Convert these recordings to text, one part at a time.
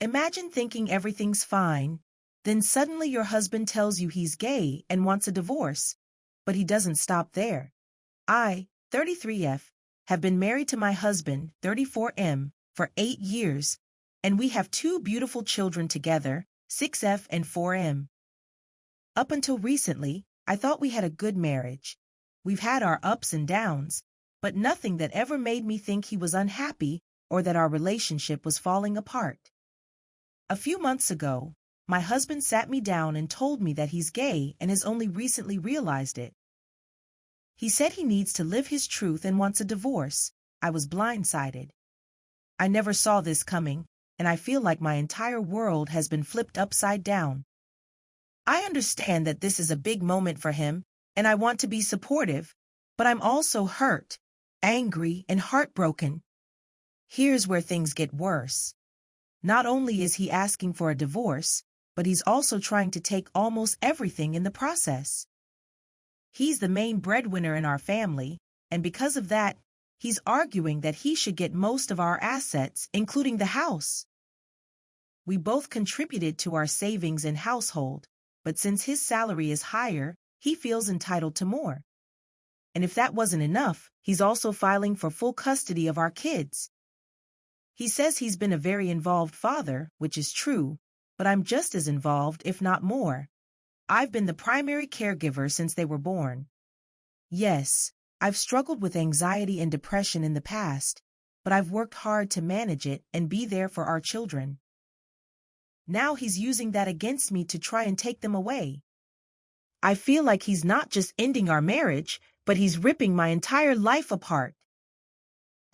Imagine thinking everything's fine, then suddenly your husband tells you he's gay and wants a divorce, but he doesn't stop there. I, 33F, have been married to my husband, 34M, for 8 years, and we have 2 beautiful children together, 6F and 4M. Up until recently, I thought we had a good marriage. We've had our ups and downs, but nothing that ever made me think he was unhappy or that our relationship was falling apart. A few months ago, my husband sat me down and told me that he's gay and has only recently realized it. He said he needs to live his truth and wants a divorce. I was blindsided. I never saw this coming, and I feel like my entire world has been flipped upside down. I understand that this is a big moment for him, and I want to be supportive, but I'm also hurt, angry, and heartbroken. Here's where things get worse. Not only is he asking for a divorce, but he's also trying to take almost everything in the process. He's the main breadwinner in our family, and because of that, he's arguing that he should get most of our assets, including the house. We both contributed to our savings and household, but since his salary is higher, he feels entitled to more. And if that wasn't enough, he's also filing for full custody of our kids. He says he's been a very involved father, which is true, but I'm just as involved, if not more. I've been the primary caregiver since they were born. Yes, I've struggled with anxiety and depression in the past, but I've worked hard to manage it and be there for our children. Now he's using that against me to try and take them away. I feel like he's not just ending our marriage, but he's ripping my entire life apart.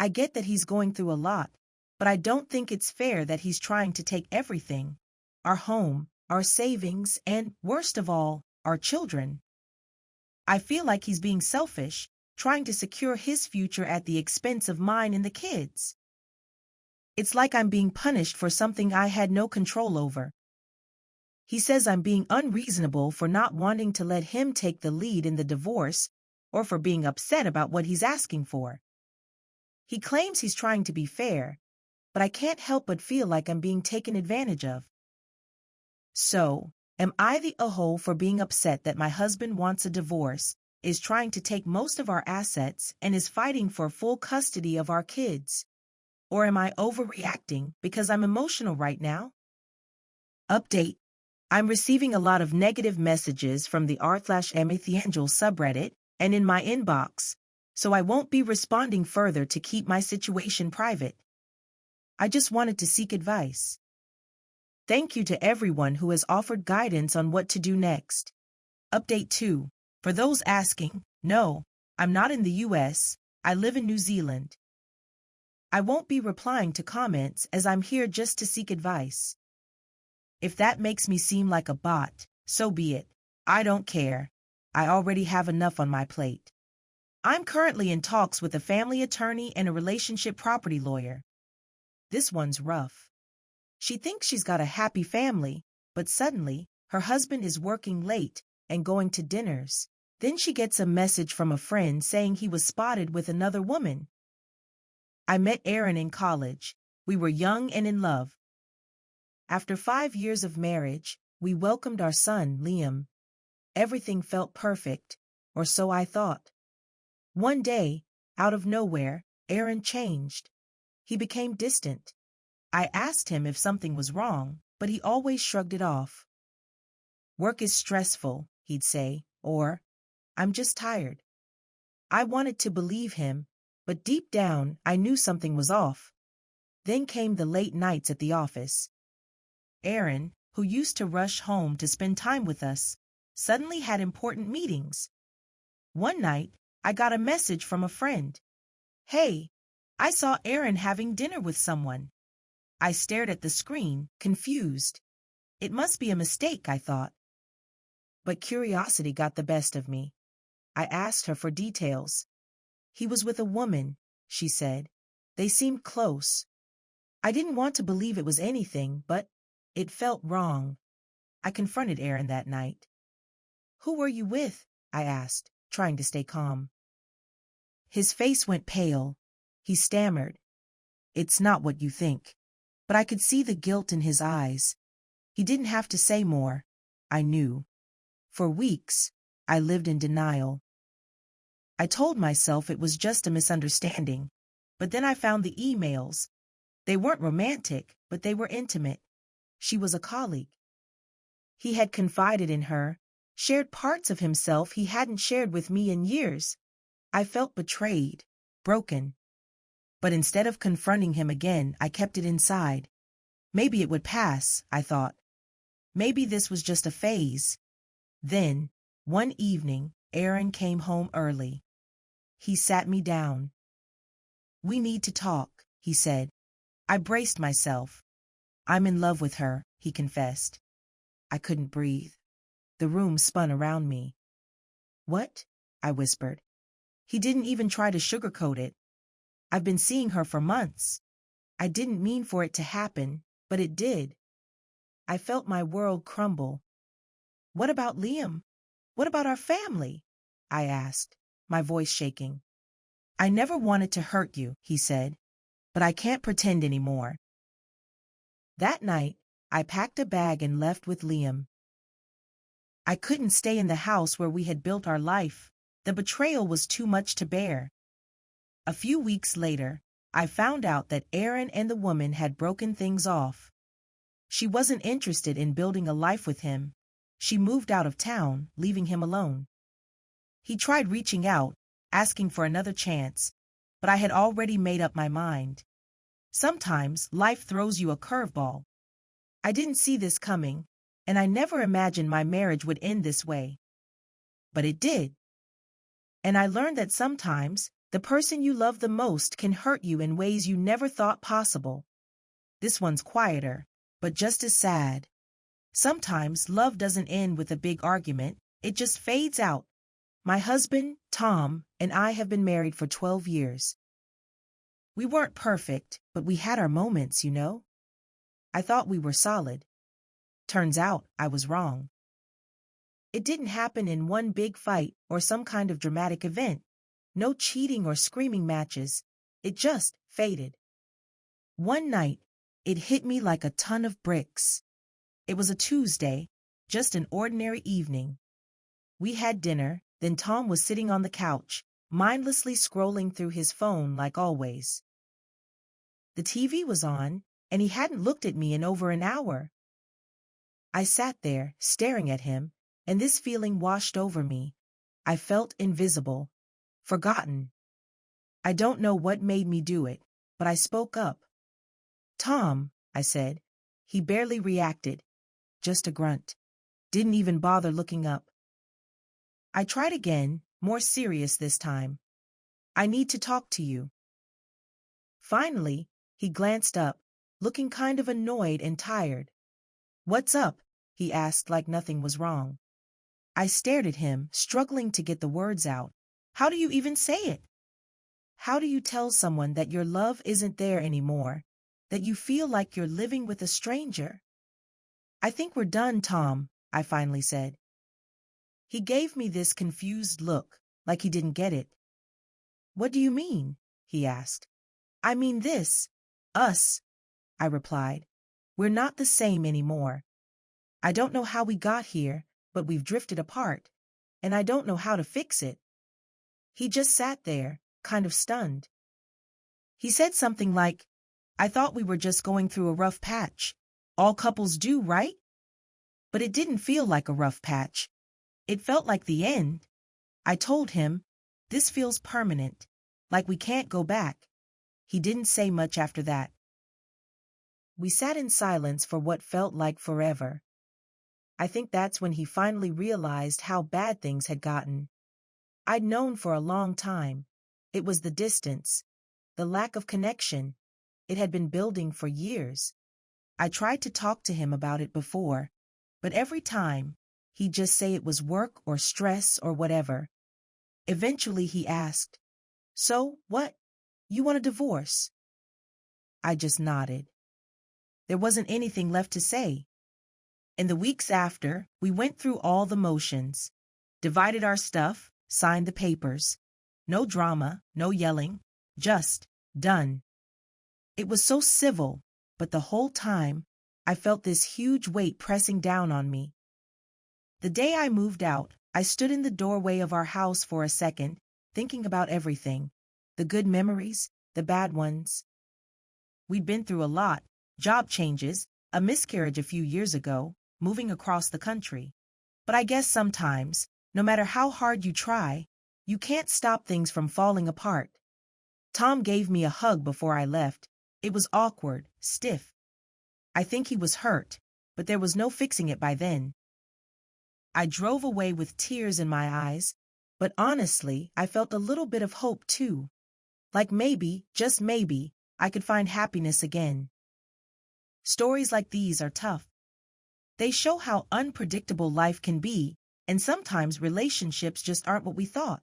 I get that he's going through a lot, but I don't think it's fair that he's trying to take everything: our home, our savings, and, worst of all, our children. I feel like he's being selfish, trying to secure his future at the expense of mine and the kids. It's like I'm being punished for something I had no control over. He says I'm being unreasonable for not wanting to let him take the lead in the divorce or for being upset about what he's asking for. He claims he's trying to be fair, but I can't help but feel like I'm being taken advantage of. So, am I the a-hole for being upset that my husband wants a divorce, is trying to take most of our assets, and is fighting for full custody of our kids? Or am I overreacting because I'm emotional right now? Update. I'm receiving a lot of negative messages from the r/Amityangel subreddit and in my inbox, so I won't be responding further to keep my situation private. I just wanted to seek advice. Thank you to everyone who has offered guidance on what to do next. Update 2. For those asking, no, I'm not in the US, I live in New Zealand. I won't be replying to comments as I'm here just to seek advice. If that makes me seem like a bot, so be it. I don't care. I already have enough on my plate. I'm currently in talks with a family attorney and a relationship property lawyer. This one's rough. She thinks she's got a happy family, but suddenly, her husband is working late and going to dinners. Then she gets a message from a friend saying he was spotted with another woman. I met Aaron in college. We were young and in love. After 5 years of marriage, we welcomed our son, Liam. Everything felt perfect, or so I thought. One day, out of nowhere, Aaron changed. He became distant. I asked him if something was wrong, but he always shrugged it off. Work is stressful, he'd say, or, I'm just tired. I wanted to believe him, but deep down I knew something was off. Then came the late nights at the office. Aaron, who used to rush home to spend time with us, suddenly had important meetings. One night, I got a message from a friend. Hey, I saw Aaron having dinner with someone. I stared at the screen, confused. It must be a mistake, I thought. But curiosity got the best of me. I asked her for details. He was with a woman, she said. They seemed close. I didn't want to believe it was anything, but it felt wrong. I confronted Aaron that night. Who were you with? I asked, trying to stay calm. His face went pale. He stammered. It's not what you think. but I could see the guilt in his eyes. He didn't have to say more. I knew. For weeks, I lived in denial. I told myself it was just a misunderstanding, but then I found the emails. They weren't romantic, but they were intimate. She was a colleague. He had confided in her, shared parts of himself he hadn't shared with me in years. I felt betrayed, broken. But instead of confronting him again, I kept it inside. Maybe it would pass, I thought. Maybe this was just a phase. Then, one evening, Aaron came home early. He sat me down. "We need to talk," he said. I braced myself. "I'm in love with her," he confessed. I couldn't breathe. The room spun around me. "What?" I whispered. He didn't even try to sugarcoat it. "I've been seeing her for months. I didn't mean for it to happen, but it did." I felt my world crumble. "What about Liam? What about our family?" I asked, my voice shaking. "I never wanted to hurt you," he said, "but I can't pretend anymore." That night, I packed a bag and left with Liam. I couldn't stay in the house where we had built our life. The betrayal was too much to bear. A few weeks later, I found out that Aaron and the woman had broken things off. She wasn't interested in building a life with him. She moved out of town, leaving him alone. He tried reaching out, asking for another chance, but I had already made up my mind. Sometimes life throws you a curveball. I didn't see this coming, and I never imagined my marriage would end this way. But it did. And I learned that sometimes the person you love the most can hurt you in ways you never thought possible. This one's quieter, but just as sad. Sometimes love doesn't end with a big argument, it just fades out. My husband, Tom, and I have been married for 12 years. We weren't perfect, but we had our moments, you know. I thought we were solid. Turns out I was wrong. It didn't happen in one big fight or some kind of dramatic event. No cheating or screaming matches. It just faded. One night, it hit me like a ton of bricks. It was a Tuesday, just an ordinary evening. We had dinner, then Tom was sitting on the couch, mindlessly scrolling through his phone like always. The TV was on, and he hadn't looked at me in over an hour. I sat there, staring at him, and this feeling washed over me. I felt invisible, forgotten. I don't know what made me do it, but I spoke up. "Tom," I said. He barely reacted, just a grunt. Didn't even bother looking up. I tried again, more serious this time. "I need to talk to you." Finally, he glanced up, looking kind of annoyed and tired. "What's up?" he asked like nothing was wrong. I stared at him, struggling to get the words out. How do you even say it? How do you tell someone that your love isn't there anymore, that you feel like you're living with a stranger? "I think we're done, Tom," I finally said. He gave me this confused look, like he didn't get it. "What do you mean?" he asked. "I mean this. Us," I replied. "We're not the same anymore. I don't know how we got here, but we've drifted apart, and I don't know how to fix it." He just sat there, kind of stunned. He said something like, "I thought we were just going through a rough patch. All couples do, right?" But it didn't feel like a rough patch. It felt like the end. I told him, "This feels permanent, like we can't go back." He didn't say much after that. We sat in silence for what felt like forever. I think that's when he finally realized how bad things had gotten. I'd known for a long time. It was the distance, the lack of connection. It had been building for years. I tried to talk to him about it before, but every time, he'd just say it was work or stress or whatever. Eventually he asked, "So, what? You want a divorce?" I just nodded. There wasn't anything left to say. In the weeks after, we went through all the motions, divided our stuff, signed the papers. No drama, no yelling, just done. It was so civil, but the whole time, I felt this huge weight pressing down on me. The day I moved out, I stood in the doorway of our house for a second, thinking about everything, the good memories, the bad ones. We'd been through a lot, job changes, a miscarriage a few years ago, moving across the country. But I guess sometimes, no matter how hard you try, you can't stop things from falling apart. Tom gave me a hug before I left. It was awkward, stiff. I think he was hurt, but there was no fixing it by then. I drove away with tears in my eyes, but honestly, I felt a little bit of hope too. Like maybe, just maybe, I could find happiness again. Stories like these are tough. They show how unpredictable life can be, and sometimes relationships just aren't what we thought.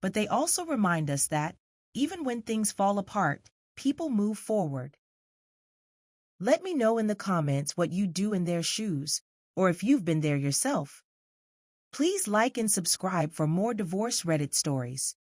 But they also remind us that, even when things fall apart, people move forward. Let me know in the comments what you do in their shoes, or if you've been there yourself. Please like and subscribe for more divorce Reddit stories.